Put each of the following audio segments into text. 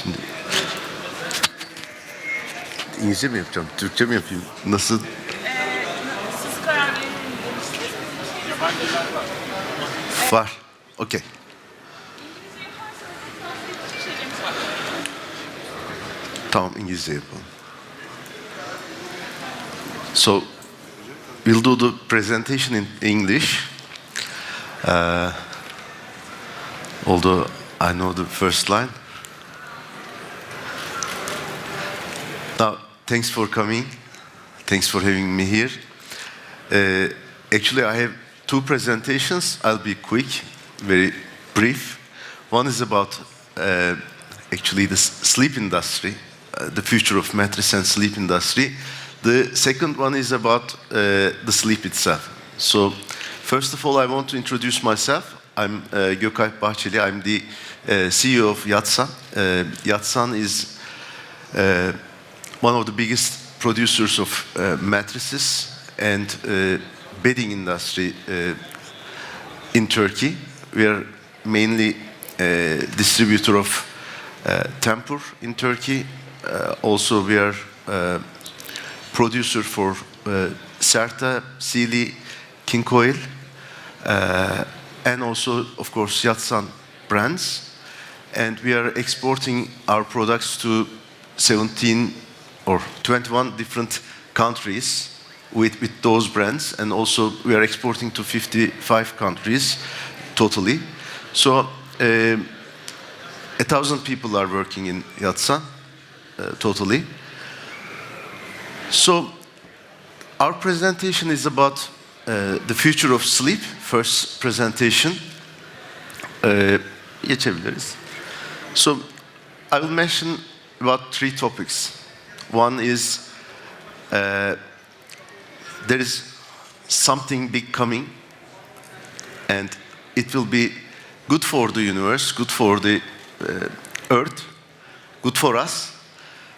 Şimdi İngilizce mi yapacağım, Türkçe mi yapayım? Nasıl? Siz karar verin demiştiniz. Yabancılar var. Var. Okey. İngilizce yaparsanız bir şeylerimiz var. Tamam, İngilizce yapalım. So, we'll do the presentation in English. Although I know the first line. Now, thanks for coming. Thanks for having me here. Actually, I have two presentations. I'll be quick, very brief. One is about actually the sleep industry, the future of mattress and sleep industry. The second one is about the sleep itself. So, first of all, I want to introduce myself. I'm Gökalp Bahçeli. I'm the CEO of Yatsan. Yatsan is one of the biggest producers of mattresses and bedding industry in Turkey. We are mainly a distributor of Tempur in Turkey. Also, we are producer for Serta, Sealy, King Coil, and also, of course, Yatsan brands. And we are exporting our products to 17 or 21 different countries with those brands. And also, we are exporting to 55 countries totally. So, 1,000 people are working in Yatsan totally. So, our presentation is about the future of sleep. First presentation. Geçebiliriz. So, I will mention about three topics. One is there is something big coming, and it will be good for the universe, good for the earth, good for us.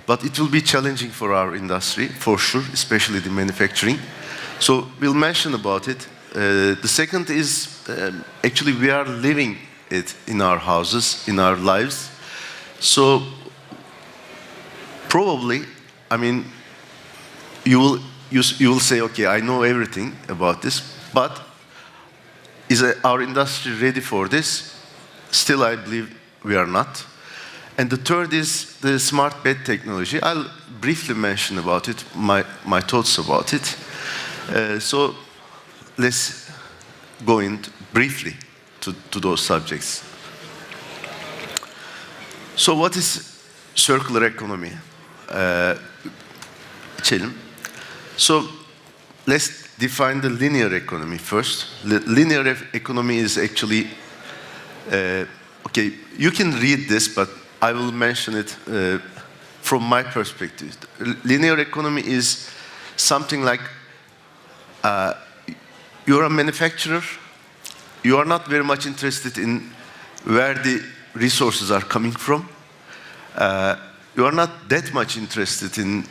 But it will be challenging for our industry, for sure, especially the manufacturing. So we'll mention about it. The second is actually we are living it in our houses, in our lives. So probably, I mean, you will say, okay, I know everything about this, but is our industry ready for this? Still, I believe we are not. And the third is the smart bed technology. I'll briefly mention about it, my thoughts about it. So let's go in briefly to those subjects. So what is circular economy? So let's define the linear economy first. Linear economy is actually, okay, you can read this, but I will mention it from my perspective. Linear economy is something like you're a manufacturer, you are not very much interested in where the resources are coming from. You are not that much interested in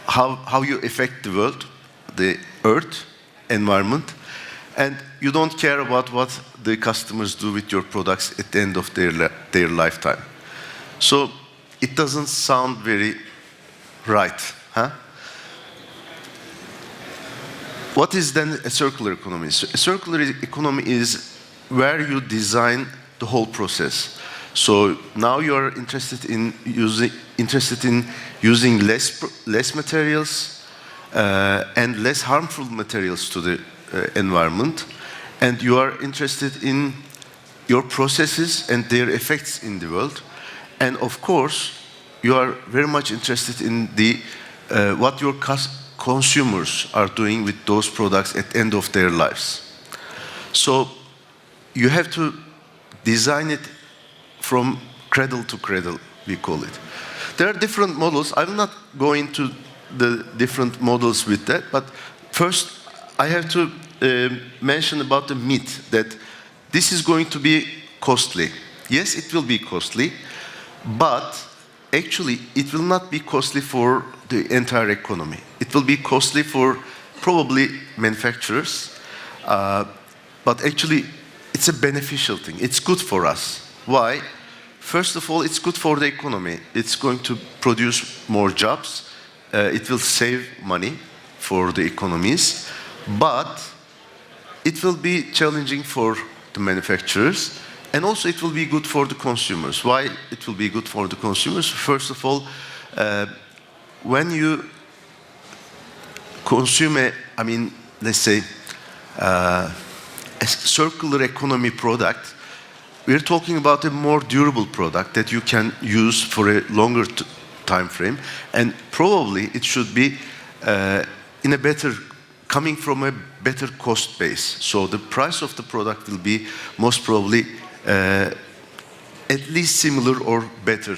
how you affect the world, the earth, environment, and you don't care about what the customers do with your products at the end of their lifetime. So it doesn't sound very right, huh? What is then a circular economy? So a circular economy is where you design the whole process. So now you are interested in using less materials and less harmful materials to the environment, and you are interested in your processes and their effects in the world, and of course you are very much interested in the what your consumers are doing with those products at the end of their lives. So you have to design it from cradle to cradle, we call it. There are different models. I will not go into the different models with that, but first I have to mention about the myth that this is going to be costly. Yes, it will be costly, but actually it will not be costly for the entire economy. It will be costly for probably manufacturers, but actually it's a beneficial thing. It's good for us. Why? first of all, it's good for the economy. It's going to produce more jobs. It will save money for the economies. But it will be challenging for the manufacturers. And also it will be good for the consumers. Why it will be good for the consumers? First of all, when you consume let's say, a circular economy product, we're talking about a more durable product that you can use for a longer time frame, and probably it should be coming from a better cost base. So the price of the product will be most probably at least similar or better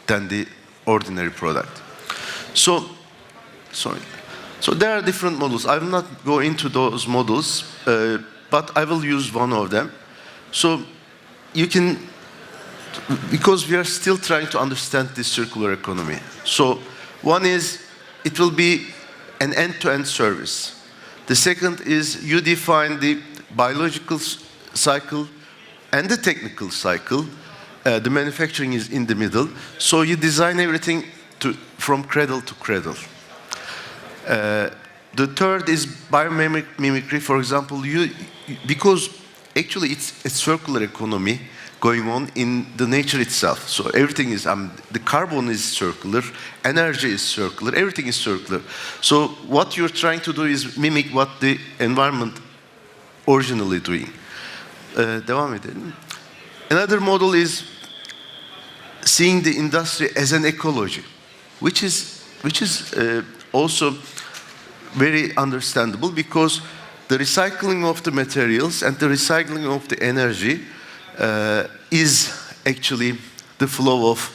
than the ordinary product. So there are different models. I will not go into those models, but I will use one of them. So you can, because we are still trying to understand this circular economy. So one is, it will be an end-to-end service. The second is, you define the biological cycle and the technical cycle. The manufacturing is in the middle. So you design everything from cradle to cradle. The third is biomimicry. For example, because actually it's a circular economy going on in the nature itself. So everything is, the carbon is circular, energy is circular, everything is circular. So what you're trying to do is mimic what the environment originally doing. Devam edelim. Another model is seeing the industry as an ecology, which is also very understandable, because the recycling of the materials and the recycling of the energy is actually the flow of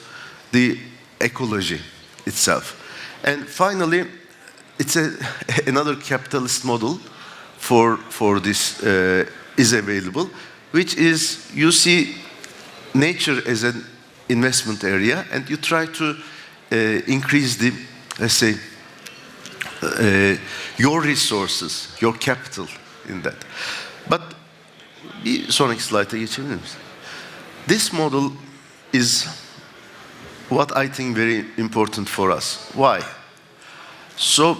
the ecology itself. And finally, it's another capitalist model for this is available, which is, you see nature as an investment area, and you try to increase the, let's say, your resources, your capital in that. But bir sonraki slayta geçebilir misin? This model is what I think very important for us. Why? So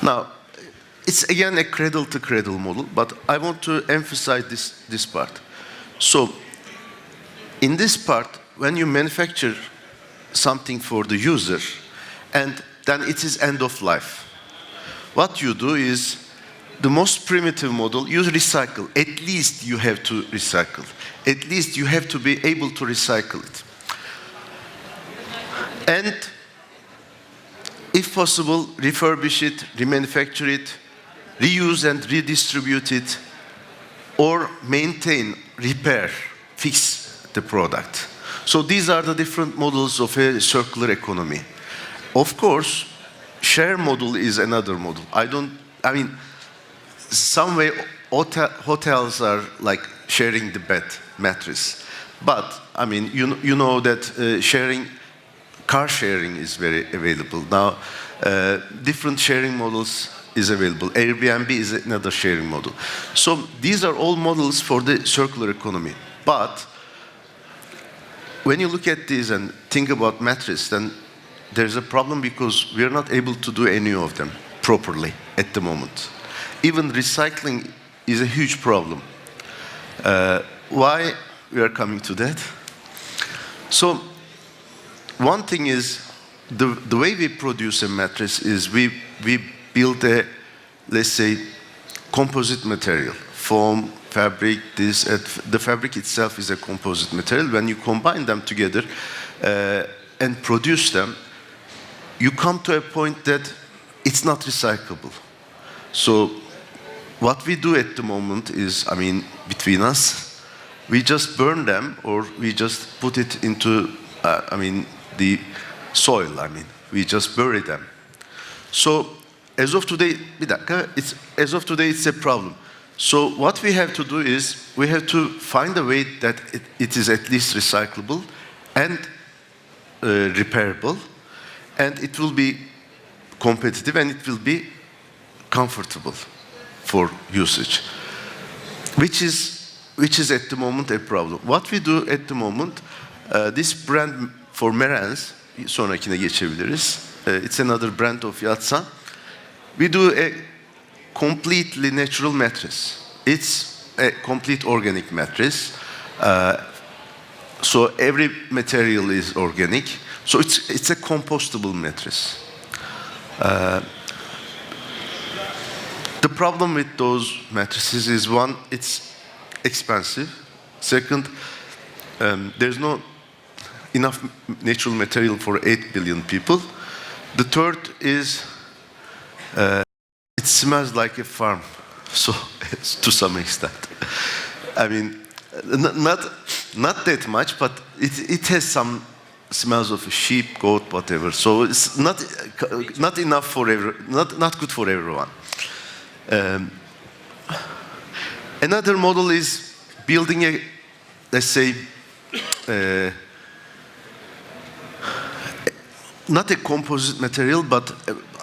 now it's again a cradle-to-cradle model, but I want to emphasize this part. So in this part, when you manufacture something for the user, and then it is end of life, what you do is, the most primitive model, you recycle. At least you have to recycle. At least you have to be able to recycle it. And if possible, refurbish it, remanufacture it, reuse and redistribute it, or maintain, repair, fix the product. So these are the different models of a circular economy. Of course, share model is another model. Some way hotels are like sharing the bed mattress. But, you know that car sharing is very available. Now, different sharing models is available. Airbnb is another sharing model. So these are all models for the circular economy. But when you look at these and think about mattress, then there's a problem, because we are not able to do any of them properly at the moment. Even recycling is a huge problem. Why we are coming to that? So one thing is, the way we produce a mattress is we build a, let's say, composite material, foam, fabric, the fabric itself is a composite material. When you combine them together and produce them, you come to a point that it's not recyclable. So what we do at the moment is, between us, we just burn them, or we just put it into, the soil. We just bury them. So as of today, it's a problem. So what we have to do is, we have to find a way that it is at least recyclable and repairable, and it will be competitive, and it will be comfortable for usage, which which is at the moment a problem. What we do at the moment, this brand for Merens, sonrakine geçebiliriz. It's another brand of Yatsan. We do a completely natural mattress. It's a complete organic mattress. So every material is organic. So it's a compostable mattress. The problem with those mattresses is, one, it's expensive. Second, there's not enough natural material for 8 billion people. The third is it smells like a farm, so to some extent. I mean, not that much, but it has some smells of sheep, goat, whatever. So it's not enough for not good for everyone. Another model is building a, let's say, not a composite material, but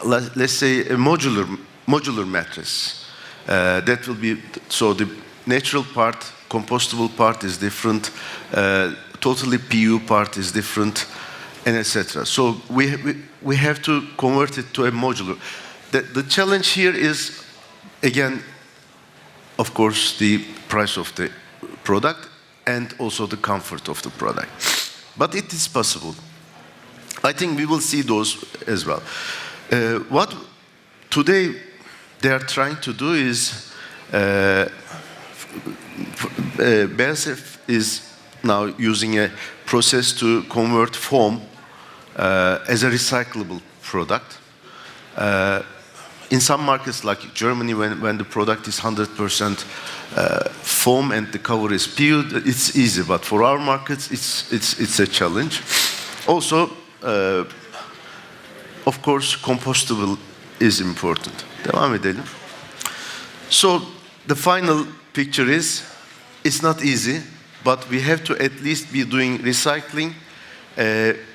let's say a modular mattress. That will be, so the natural part, compostable part is different, totally PU part is different, and etc. So we have to convert it to a modular. The challenge here is, again, of course, the price of the product and also the comfort of the product. But it is possible. I think we will see those as well. What today they are trying to do is, BASF is now using a process to convert foam as a recyclable product. In some markets like Germany, when the product is 100% foam and the cover is PU, it's easy. But for our markets, it's a challenge. Also, of course, compostable is important. Devam edelim. So the final picture is, it's not easy, but we have to at least be doing recycling,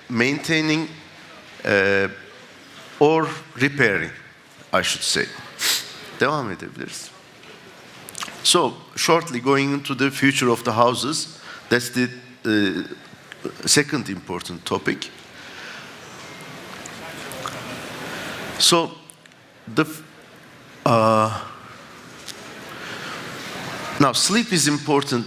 maintaining, or repairing, I should say. Devam edebiliriz. So, shortly going into the future of the houses, that's the second important topic. So, now sleep is important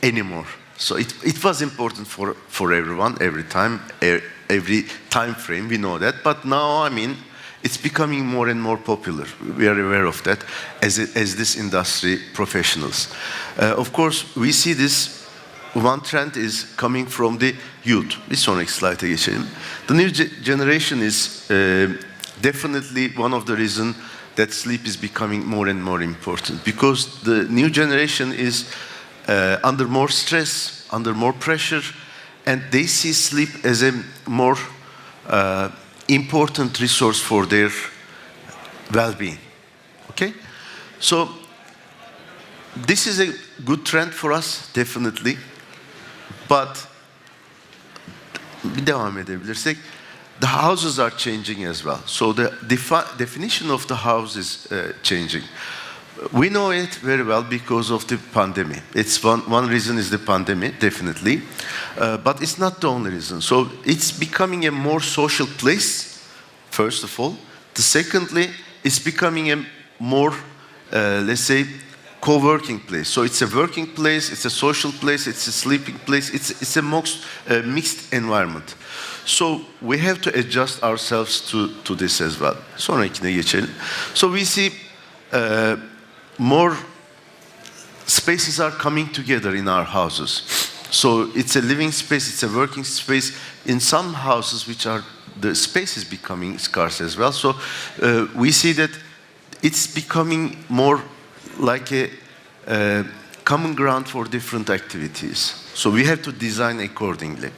anymore. So it was important for everyone, every time frame, we know that. But now, I mean, it's becoming more and more popular. We are aware of that as this industry professionals. Of course, we see this. One trend is coming from the youth. Bir sonraki slide'a geçelim. The new generation is definitely one of the reasons that sleep is becoming more and more important, because the new generation is under more stress, under more pressure, and they see sleep as a more important resource for their well-being. Okay? So this is a good trend for us, definitely. But devam edebilirsek, the houses are changing as well. So the definition of the house is changing. We know it very well because of the pandemic. It's one reason is the pandemic, definitely. But it's not the only reason. So it's becoming a more social place, first of all. Secondly, it's becoming a more, let's say, co-working place. So it's a working place, it's a social place, it's a sleeping place, it's a mixed environment. So we have to adjust ourselves to this as well. Sonrakine geçelim. So we see more spaces are coming together in our houses. So it's a living space, it's a working space. In some houses, the space is becoming scarce as well. So we see that it's becoming more like a common ground for different activities. So we have to design accordingly.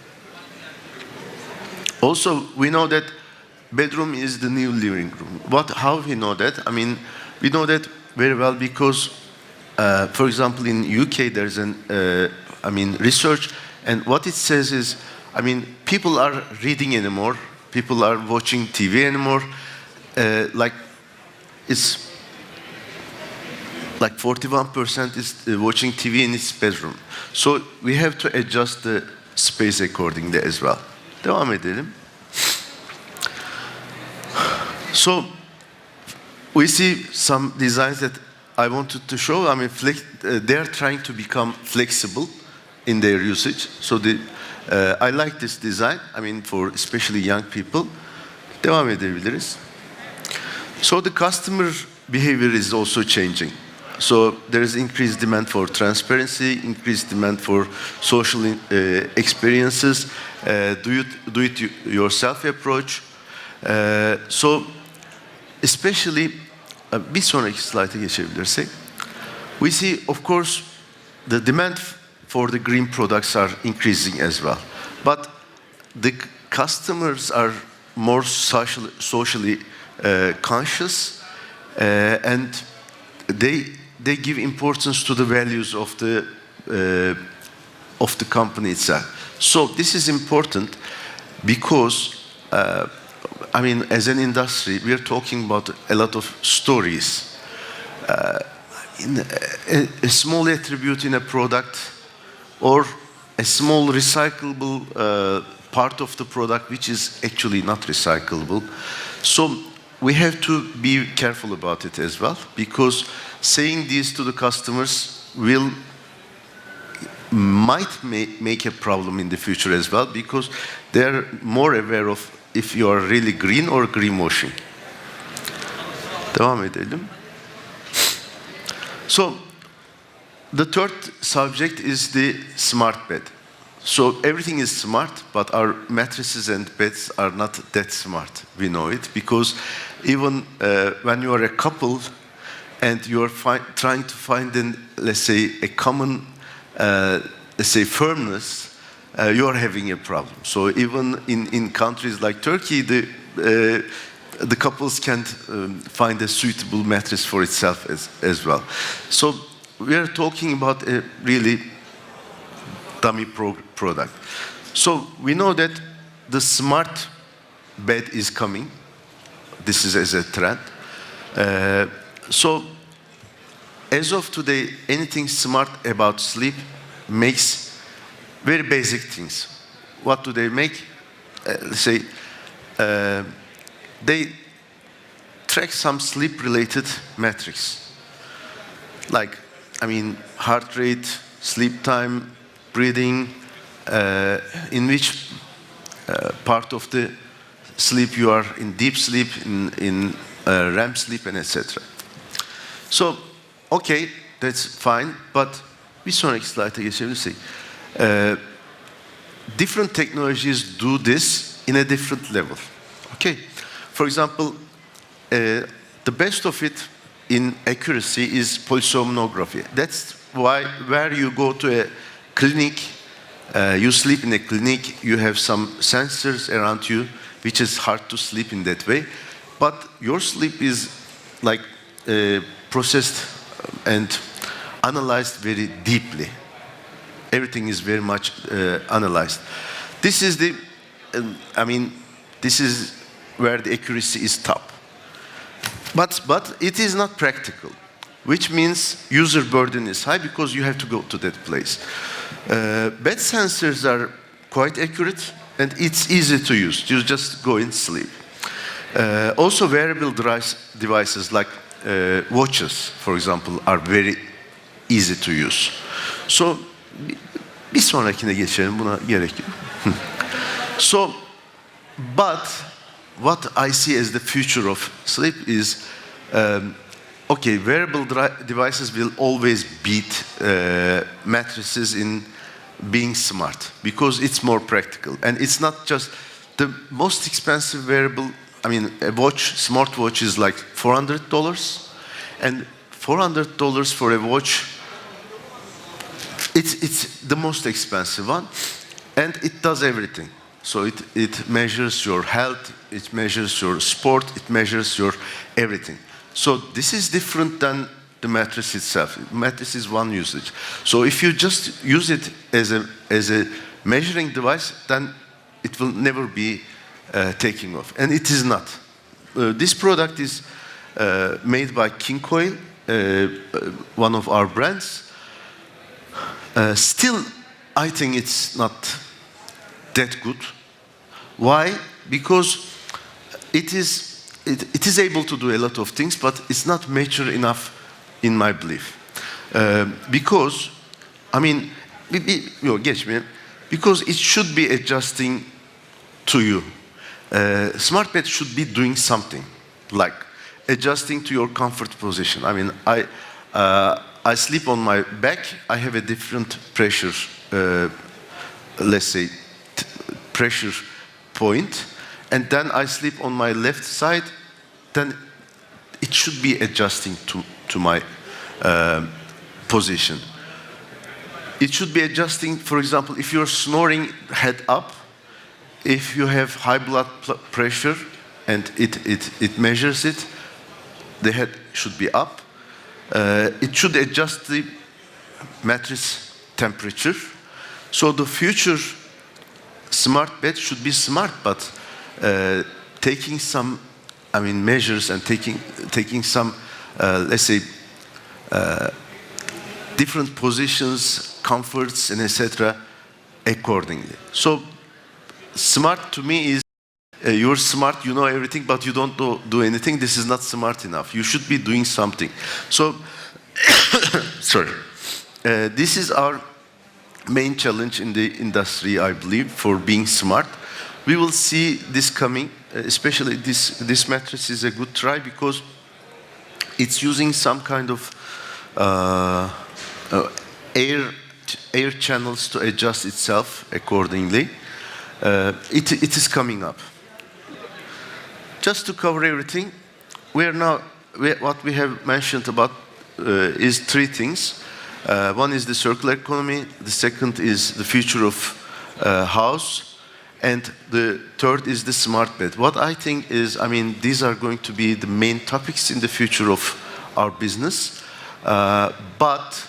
Also, we know that bedroom is the new living room. How we know that? I mean, we know that very well because, for example, in UK there's research, and what it says is, I mean, people are reading anymore, people are watching TV anymore, like 41% is watching TV in its bedroom. So we have to adjust the space accordingly as well. Devam edelim. So we see some designs that I wanted to show. I mean, they are trying to become flexible in their usage. So I like this design. I mean, for especially young people. Devam edebiliriz. So the customer behavior is also changing. So there is increased demand for transparency, increased demand for social experiences, do it yourself approach. So especially bir sonraki slayta geçebilirsek, we see of course the demand for the green products are increasing as well. But the customers are more socially conscious, and they give importance to the values of the company itself. So this is important because I mean, as an industry, we are talking about a lot of stories. A small attribute in a product, or a small recyclable part of the product which is actually not recyclable. So we have to be careful about it as well, because saying this to the customers might make a problem in the future as well, because they're more aware of if you are really green or greenwashing. Devam edelim. So the third subject is the smart bed. So everything is smart, but our mattresses and beds are not that smart. We know it, because even when you are a couple and you are trying to find let's say, a common, let's say, firmness, you are having a problem. So even in countries like Turkey, the couples can't find a suitable mattress for itself as well. So we are talking about a really dummy product. So we know that the smart bed is coming. This is as a trend. So as of today, anything smart about sleep makes very basic things. What do they make? Let's say they track some sleep-related metrics, like, I mean, heart rate, sleep time, breathing, in which part of the sleep you are in deep sleep, in REM sleep, and etc. So, okay, that's fine, but bir sonraki slayta geçebilirsek, different technologies do this in a different level. Okay, for example, the best of it in accuracy is polysomnography. That's where you go to a clinic, you sleep in a clinic, you have some sensors around you, which is hard to sleep in that way, but your sleep is like processed and analyzed very deeply. Everything is very much analyzed. This is this is where the accuracy is top. But it is not practical, which means user burden is high because you have to go to that place. Bed sensors are quite accurate and it's easy to use. You just go and sleep. Also, wearable devices like watches, for example, are very easy to use. So, bir sonrakine geçelim, buna gerek yok. So, but what I see as the future of sleep is, okay, wearable devices will always beat mattresses in being smart because it's more practical. And it's not just the most expensive wearable. I mean, a watch, smartwatch is like $400, and $400 for a watch, it's the most expensive one, and it does everything. So it measures your health, it measures your sport, it measures your everything. So this is different than the mattress itself. Mattress is one usage. So if you just use it as a measuring device, then it will never be taking off. And it is not. This product is made by King Coil. one of our brands. Still, I think it's not that good. Why? Because it is able to do a lot of things, but it's not mature enough in my belief. Because, I mean, because it should be adjusting to you. Smart bed should be doing something, like adjusting to your comfort position. I mean, I sleep on my back. I have a different pressure, let's say, pressure point, and then I sleep on my left side. Then it should be adjusting to my position. It should be adjusting, for example, if you're snoring head up, if you have high blood pressure and it measures it, the head should be up. It should adjust the mattress temperature. So the future smart bed should be smart, but taking some, I mean, measures and taking some, let's say, different positions, comforts, and etc. accordingly. So smart to me is you're smart, you know everything, but you don't do anything. This is not smart enough. You should be doing something. So, sorry. This is our main challenge in the industry, I believe, for being smart. We will see this coming, especially this mattress is a good try because it's using some kind of air channels to adjust itself accordingly. It is coming up. Just to cover everything, what we have mentioned about is three things. One is the circular economy, the second is the future of house, and the third is the smart bed. What I think is, I mean, these are going to be the main topics in the future of our business. But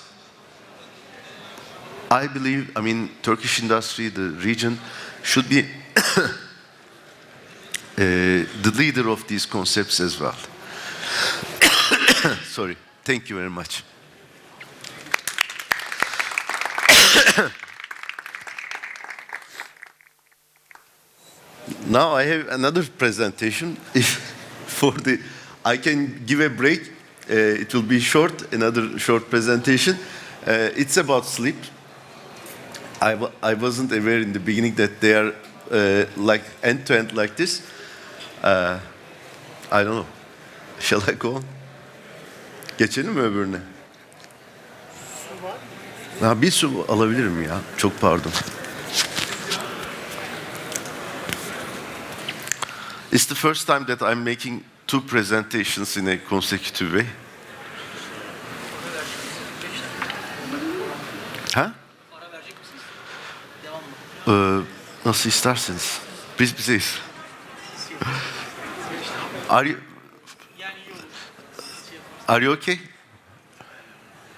I believe, I mean, Turkish industry, the region, should be the leader of these concepts as well. Sorry. Thank you very much. Now I have another presentation. I can give a break. It will be short, another short presentation. It's about sleep. I wasn't aware in the beginning that they are like end-to-end like this. I don't know. Shall I go on? Geçelim mi öbürüne? Bir su alabilirim ya. Çok pardon. It's the first time that I'm making two presentations in a consecutive way. Ha? Nasıl isterseniz. Biz bizeyiz. Are you okay?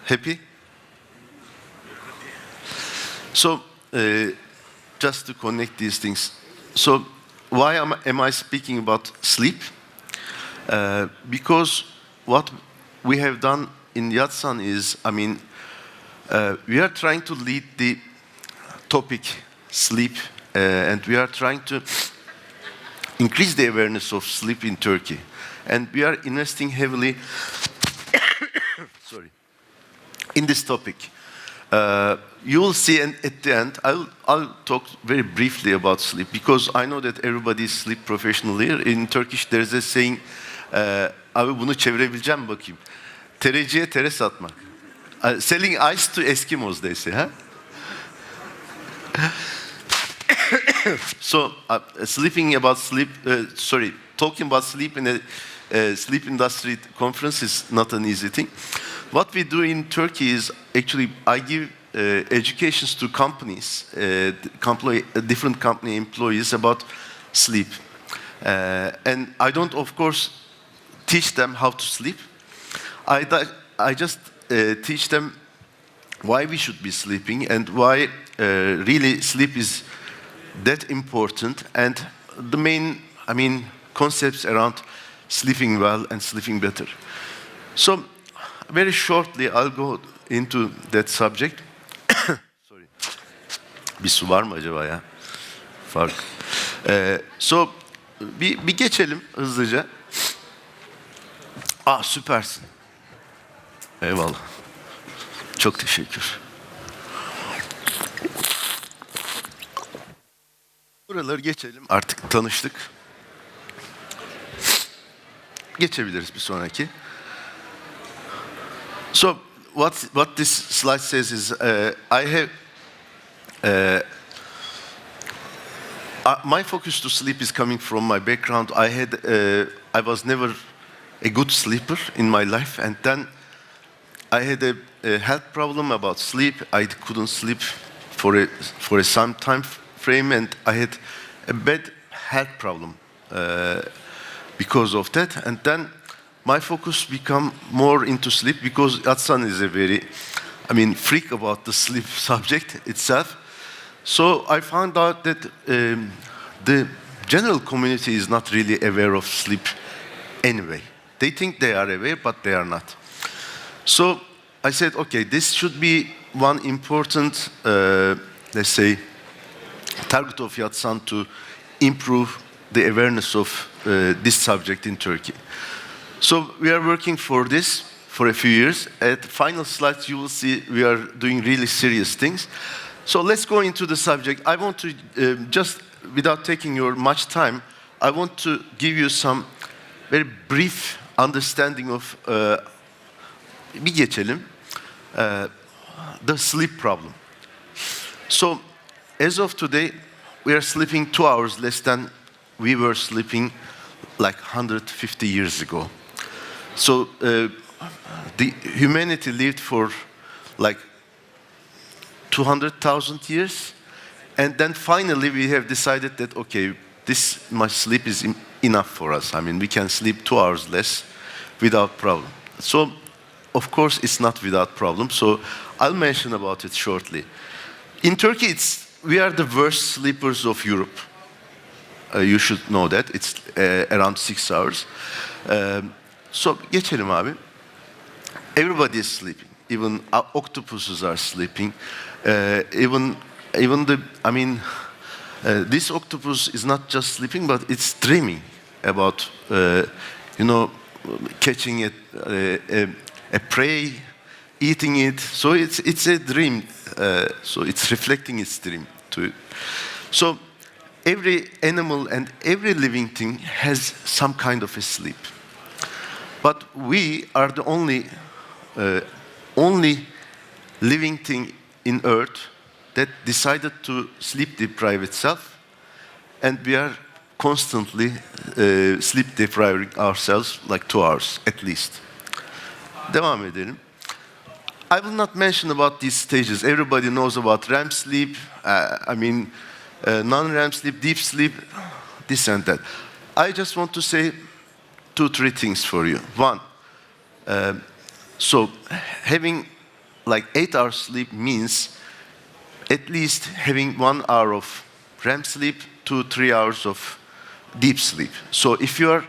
Happy? So, just to connect these things. So, why am I speaking about sleep? Because what we have done in Yatsan is, I mean, we are trying to lead the topic sleep, and we are trying to increase the awareness of sleep in Turkey. And we are investing heavily in this topic. You will see, and at the end, I'll talk very briefly about sleep, because I know that everybody is sleep professional here. In Turkish, there is a saying, abi bunu çevirebileceğim bakayım. Tereciye tere satmak. Selling ice to Eskimos, they say, huh? So, talking about sleep in a sleep industry conference is not an easy thing. What we do in Turkey is actually I give educations to companies, different company employees about sleep. And I don't, of course, teach them how to sleep. I just teach them why we should be sleeping and why really sleep is that important, and the main, concepts around sleeping well and sleeping better. So, very shortly, I'll go into that subject. Sorry. Bir su var mı acaba ya? Fark. So, bir geçelim hızlıca. Süpersin. Eyvallah. Çok teşekkür. Buraları geçelim. Artık tanıştık. Geçebiliriz bir sonraki. So, what this slide says is, I have my focus to sleep is coming from my background. I was never a good sleeper in my life, and then I had a health problem about sleep. I couldn't sleep for some time frame, and I had a bad health problem because of that. And then my focus become more into sleep because Yatsan is a very, freak about the sleep subject itself. So I found out that the general community is not really aware of sleep anyway. They think they are aware, but they are not. So I said, okay, this should be one important, let's say, target of Yatsan to improve the awareness of this subject in Turkey. So we are working for this for a few years. At the final slides, you will see we are doing really serious things. So let's go into the subject. I want to, just without taking your much time, I want to give you some very brief understanding of, bir geçelim, the sleep problem. So as of today, we are sleeping 2 hours less than we were sleeping like 150 years ago. So the humanity lived for like 200,000 years, and then finally we have decided that, okay, this much sleep is enough for us. We can sleep 2 hours less without problem. So, of course, it's not without problem, so I'll mention about it shortly. In Turkey, we are the worst sleepers of Europe. You should know that. It's around 6 hours. So, geçelim abi. Everybody is sleeping. Even octopuses are sleeping. Even this octopus is not just sleeping, but it's dreaming about, catching a prey, eating it. So it's a dream. So it's reflecting its dream too. So every animal and every living thing has some kind of a sleep. But we are the only living thing in Earth that decided to sleep deprive itself, and we are constantly sleep depriving ourselves like 2 hours at least. Devam edelim. I will not mention about these stages. Everybody knows about REM sleep, non-REM sleep, deep sleep, this and that. I just want to say 2-3 things for you. One, so having like 8 hours sleep means at least having 1 hour of REM sleep, 2-3 hours of deep sleep. So if you are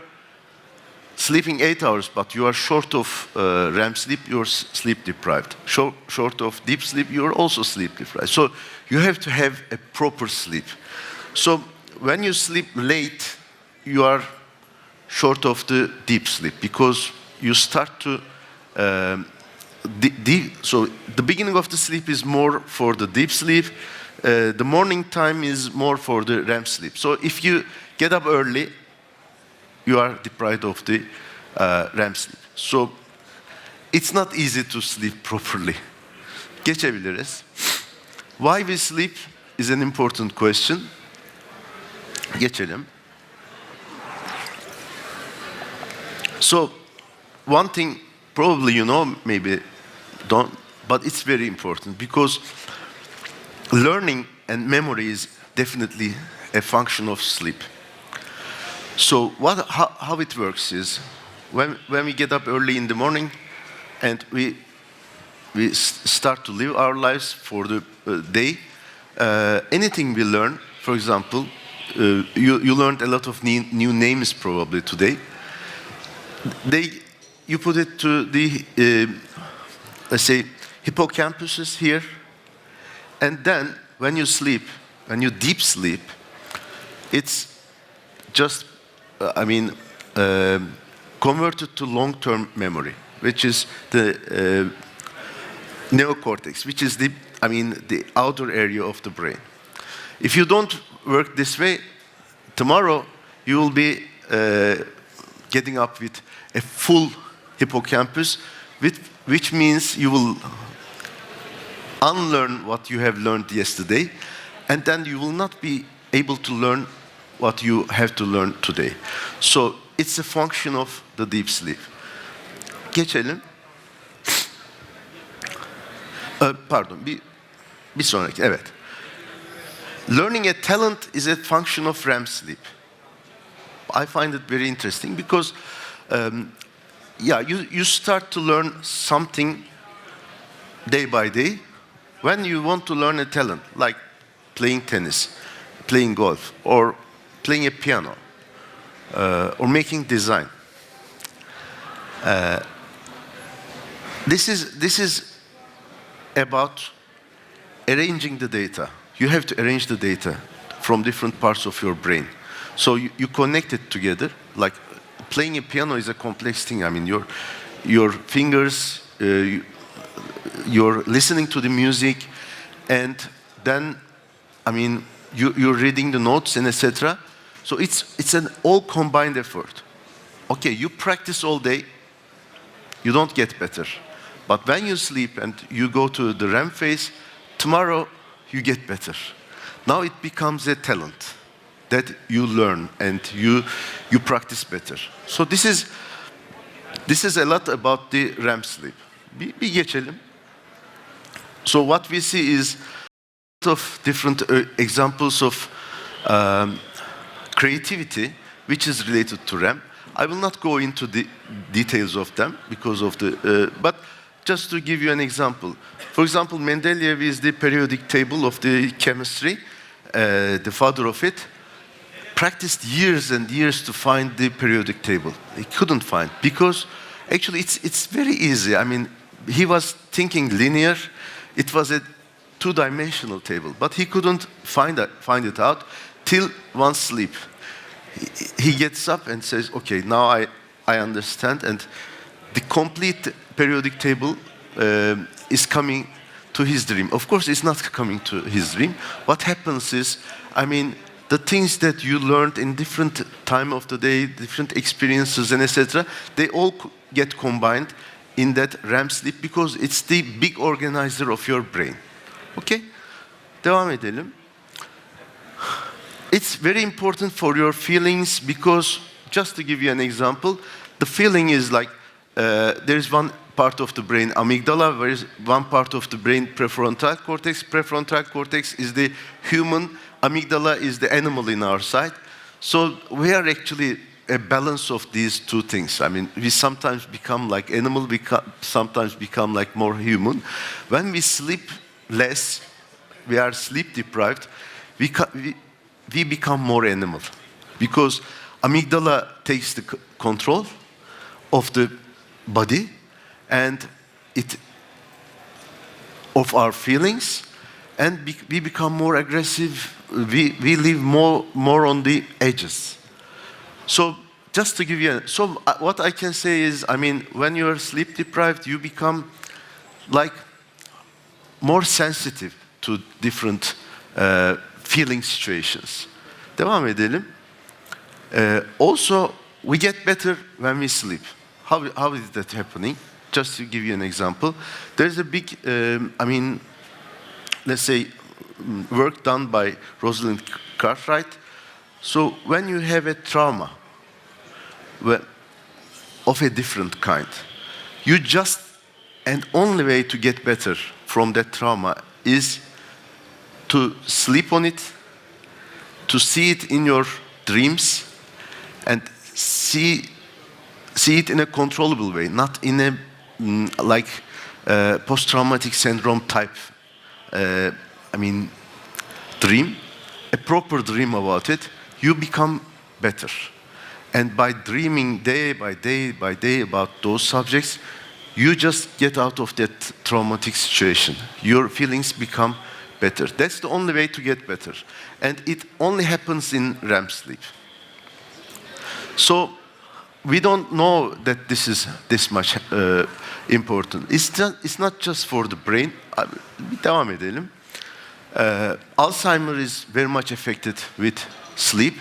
sleeping 8 hours, but you are short of REM sleep, you're sleep deprived. Short of deep sleep, you're also sleep deprived. So you have to have a proper sleep. So when you sleep late, you are short of the deep sleep because you start to so the beginning of the sleep is more for the deep sleep. The morning time is more for the REM sleep. So if you get up early, you are deprived of the REM sleep. So it's not easy to sleep properly. Geçebiliriz. Why we sleep is an important question. Geçelim. So one thing probably you know, maybe don't, but it's very important because learning and memory is definitely a function of sleep. So how it works is when we get up early in the morning and we start to live our lives for the day, anything we learn, for example, you learned a lot of new names probably today. You put it to the let's say, hippocampus is here, and then when you sleep, when you deep sleep, it's just, converted to long-term memory, which is the neocortex, which is the outer area of the brain. If you don't work this way, tomorrow you will be getting up with a full hippocampus, which means you will unlearn what you have learned yesterday, and then you will not be able to learn what you have to learn today. So it's a function of the deep sleep. Geçelim. Pardon, bir sonraki, evet. Learning a talent is a function of REM sleep. I find it very interesting because, you start to learn something day by day. When you want to learn a talent, like playing tennis, playing golf, or playing a piano, or making design, this is about arranging the data. You have to arrange the data from different parts of your brain. So you connect it together. Like playing a piano is a complex thing. I mean, your fingers, you're listening to the music, and then, you're reading the notes and etc. So it's an all combined effort. Okay, you practice all day, you don't get better. But when you sleep and you go to the REM phase, tomorrow you get better. Now it becomes a talent that you learn and you practice better. So this is a lot about the REM sleep. Bir geçelim. So what we see is a lot of different examples of creativity which is related to REM. I will not go into the details of them because of but just to give you an example. For example, Mendeleev is the periodic table of the chemistry, the father of it. Practiced years and years to find the periodic table. He couldn't find, because actually it's very easy. He was thinking linear. It was a two-dimensional table, but he couldn't find it out till one sleep. He gets up and says, okay, now I understand, and the complete periodic table is coming to his dream. Of course, it's not coming to his dream. What happens is, the things that you learned in different time of the day, different experiences and etc., they all get combined in that REM sleep because it's the big organizer of your brain. Okay? Devam edelim. It's very important for your feelings because, just to give you an example, the feeling is like there's one part of the brain, amygdala, where is one part of the brain, prefrontal cortex. Prefrontal cortex is the human, amygdala is the animal in our side. So we are actually a balance of these two things. We sometimes become like animal, we sometimes become like more human. When we sleep less, we are sleep deprived, we become more animal. Because amygdala takes the control of the body and of our feelings, and we become more aggressive. We live more on the edges. So just to give you, what I can say is, when you are sleep deprived, you become like more sensitive to different feeling situations. Devam edelim. Also, we get better when we sleep. How is that happening? Just to give you an example, there's a big, let's say, work done by Rosalind Cartwright. So when you have a trauma of a different kind, you just, and only way to get better from that trauma is to sleep on it, to see it in your dreams, and see it in a controllable way, not in a post-traumatic syndrome type dream, a proper dream about it, you become better. And by dreaming day by day by day about those subjects, you just get out of that traumatic situation. Your feelings become better. That's the only way to get better. And it only happens in REM sleep. So we don't know that this is this much important. It's not just for the brain. Devam edelim. Alzheimer is very much affected with sleep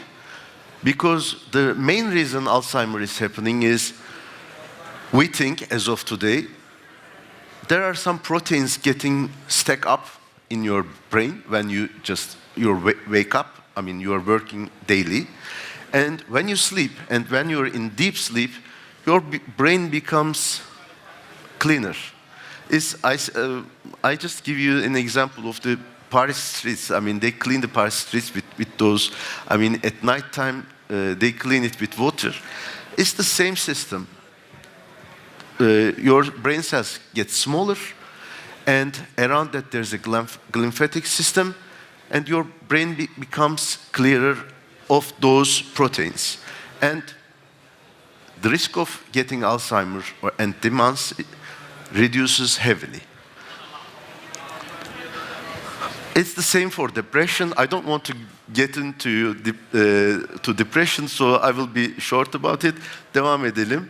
because the main reason Alzheimer is happening is we think, as of today, there are some proteins getting stacked up in your brain when you wake up. I mean, you are working daily. And when you sleep, and when you're in deep sleep, your brain becomes cleaner. I just give you an example of the Paris streets. I mean, they clean the Paris streets with those. I mean, at night time, they clean it with water. It's the same system. Your brain cells get smaller, and around that there's a glymphatic system, and your brain becomes clearer of those proteins. And the risk of getting Alzheimer and demence reduces heavily. It's the same for depression. I don't want to get into to depression, so I will be short about it. Devam edelim.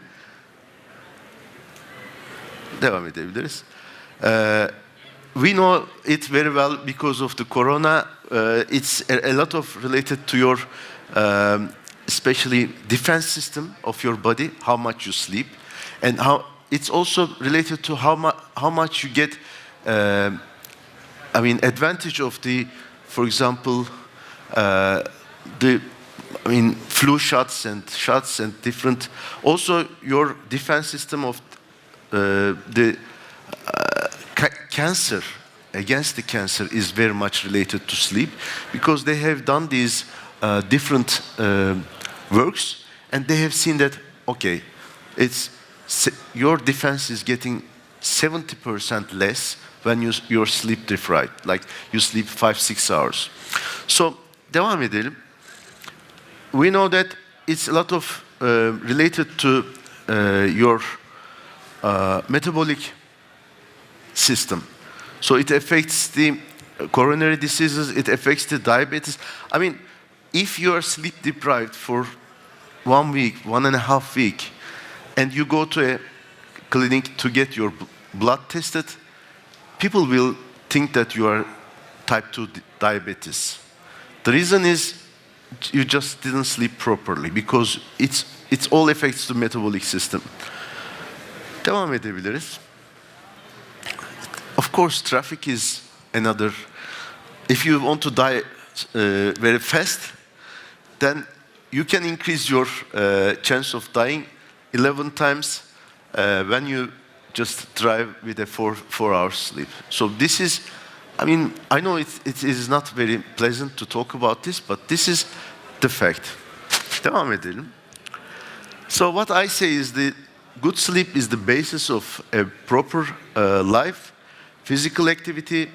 Devam edebiliriz. We know it very well because of the corona. It's a lot of related to your, especially defense system of your body, how much you sleep, and how it's also related to how much you get. I mean, advantage of the, for example, flu shots and different. Also, your defense system of the cancer, against the cancer, is very much related to sleep, because they have done these different works, and they have seen that, okay, your defense is getting 70% less when you're sleep deprived, like you sleep 5-6 hours. So, devam edelim. We know that it's a lot of related to your metabolic system. So it affects the coronary diseases, it affects the diabetes. I mean, if you are sleep deprived for 1 week, 1.5 weeks, and you go to a clinic to get your blood tested, people will think that you are type 2 diabetes. The reason is you just didn't sleep properly, because it's all affects the metabolic system. Devam edebiliriz. Of course, traffic is another. If you want to die very fast, then you can increase your chance of dying 11 times when you just drive with a 4 hours sleep. So this is, I mean, I know it is not very pleasant to talk about this, but this is the fact. Devam edelim. So what I say is the good sleep is the basis of a proper life, physical activity,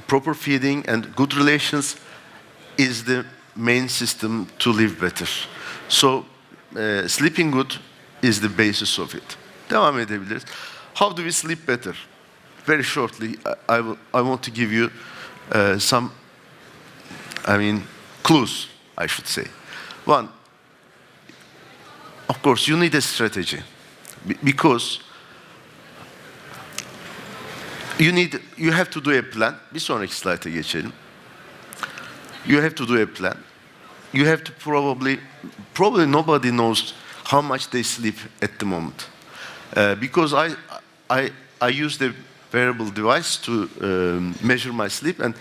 proper feeding and good relations is the main system to live better. So sleeping good is the basis of it. Devam edebiliriz. How do we sleep better? Very shortly, I want to give you some, clues, I should say. One, of course, you need a strategy, because you have to do a plan. Bir sonraki slayta geçelim. You have to do a plan. You have to probably nobody knows how much they sleep at the moment, because I use the wearable device to measure my sleep, and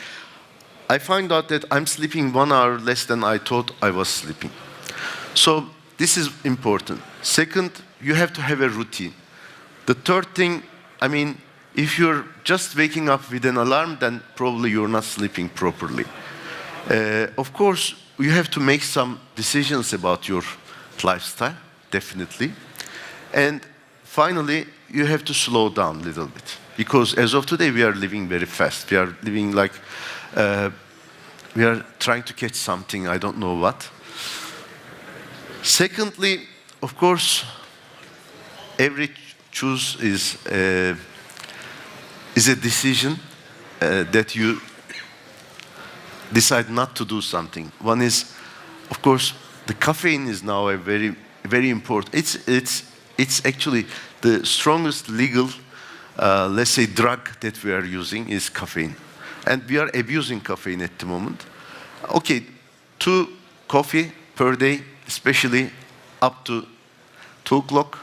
I find out that I'm sleeping 1 hour less than I thought I was sleeping. So this is important. Second, you have to have a routine. The third thing, if you're just waking up with an alarm, then probably you're not sleeping properly. Of course, you have to make some decisions about your lifestyle, definitely. And finally, you have to slow down a little bit. Because as of today, we are living very fast. We are living like, we are trying to catch something, I don't know what. Secondly, of course, every choose is a decision that you decide not to do something. One is, of course, the caffeine is now a very, very important. It's actually the strongest legal, let's say, drug that we are using is caffeine, and we are abusing caffeine at the moment. Okay, 2 coffee per day, especially up to 2 o'clock,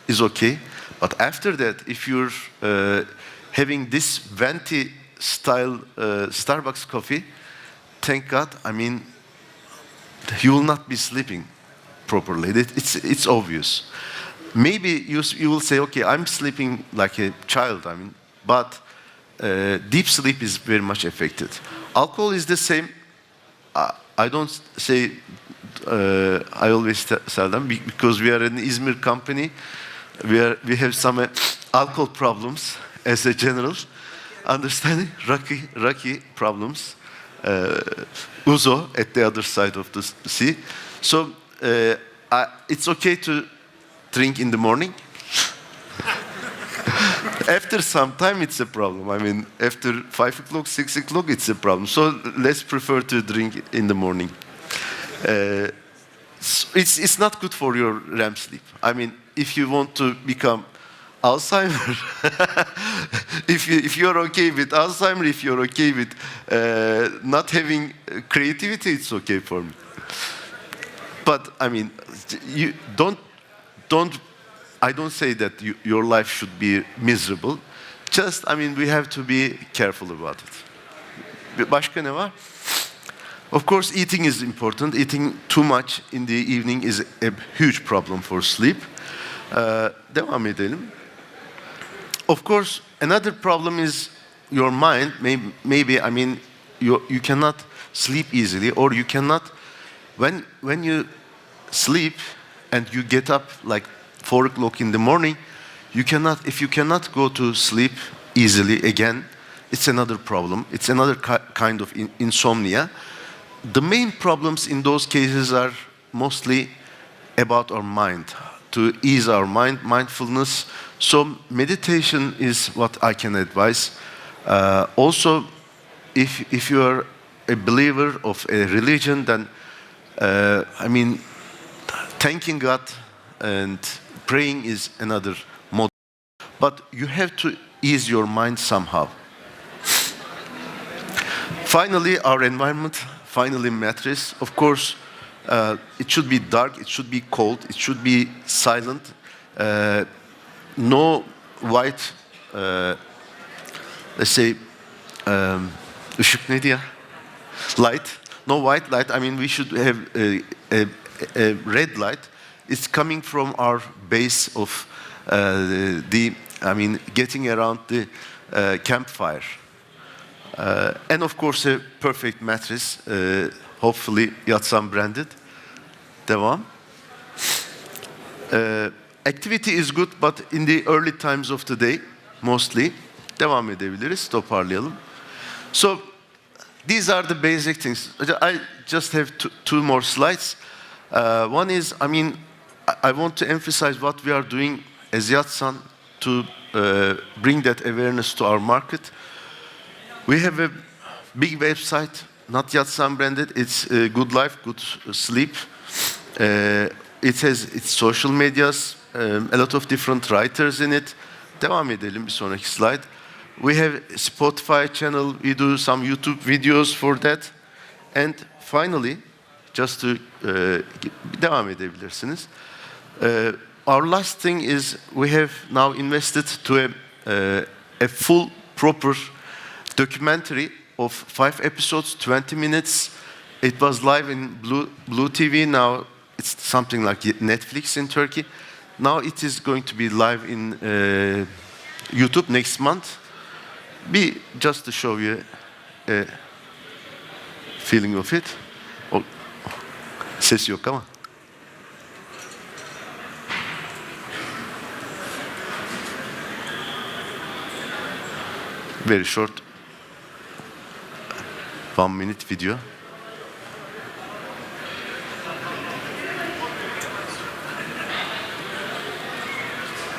is okay. But after that, if you're having this venti style Starbucks coffee, thank God, I mean, you will not be sleeping properly. It's obvious. Maybe you will say, okay, I'm sleeping like a child, I mean, but deep sleep is very much affected. Alcohol is the same. I don't say, I always tell them, because we are an Izmir company, we have some alcohol problems as a general understanding, Raki problems, Uzo at the other side of the sea. So it's okay to drink in the morning. After some time, it's a problem. I mean, after 5 o'clock, 6 o'clock, it's a problem. So let's prefer to drink in the morning. It's not good for your REM sleep. I mean, if you want to become Alzheimer, if you're okay with Alzheimer, if you're okay with not having creativity, it's okay for me. But I mean, you don't. I don't say that your life should be miserable. Just, I mean, we have to be careful about it. Başka ne var? Of course, eating is important. Eating too much in the evening is a huge problem for sleep. Devam edelim. Of course, another problem is your mind. Maybe I mean, you cannot sleep easily, or you cannot, when you sleep and you get up like 4 o'clock in the morning, if you cannot go to sleep easily again, it's another problem. It's another kind of insomnia. The main problems in those cases are mostly about our mind, to ease our mind, mindfulness. So meditation is what I can advise. Also, if you are a believer of a religion, then I mean, thanking God and praying is another mode. But you have to ease your mind somehow. Finally, our environment, finally mattress. Of course, it should be dark, it should be cold, it should be silent. No white, let's say, ışık neydi ya? Light. No white light. I mean, we should have a red light. It's coming from our base of getting around the campfire. And of course, a perfect mattress, hopefully Yatsan branded. Devam. Activity is good, but in the early times of the day, mostly. Devam edebiliriz, toparlayalım. So, these are the basic things. I just have two more slides. One is, I mean, I want to emphasize what we are doing as Yatsan to bring that awareness to our market. We have a big website, not Yatsan branded. It's Good Life, Good Sleep. It has its social medias, a lot of different writers in it. Devam edelim bir sonraki slide. We have Spotify channel. We do some YouTube videos for that. And finally, just to devam edebilirsiniz. Our last thing is we have now invested to a full, proper documentary of 5 episodes, 20 minutes. It was live in Blue TV. Now it's something like Netflix in Turkey. Now it is going to be live in YouTube next month. Just to show you a feeling of it. Oh, ses yok ama. Very short, 1-minute video.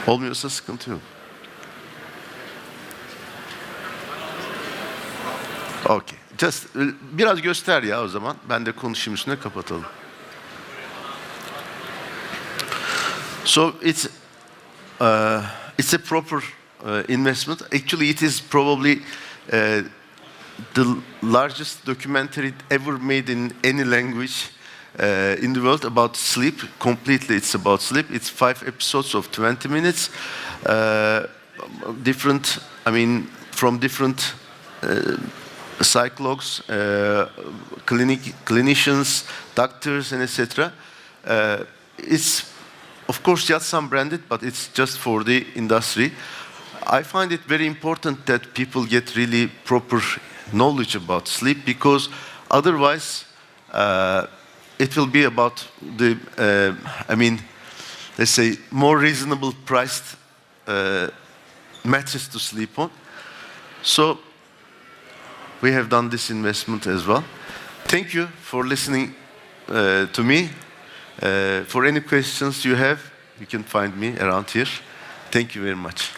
Olmuyorsa sıkıntı yok. Okay. Just biraz göster ya o zaman. Ben de konuşayım üstüne kapatalım. So it's a proper investment. Actually, it is probably the largest documentary ever made in any language in the world about sleep. Completely, it's about sleep. It's 5 episodes of 20 minutes. Different, I mean, from different psychologues, clinicians, doctors, and etc. It's, of course, Yatsan branded, but it's just for the industry. I find it very important that people get really proper knowledge about sleep, because otherwise it will be about the, I mean, let's say, more reasonable priced mattress to sleep on. So we have done this investment as well. Thank you for listening to me. For any questions you have, you can find me around here. Thank you very much.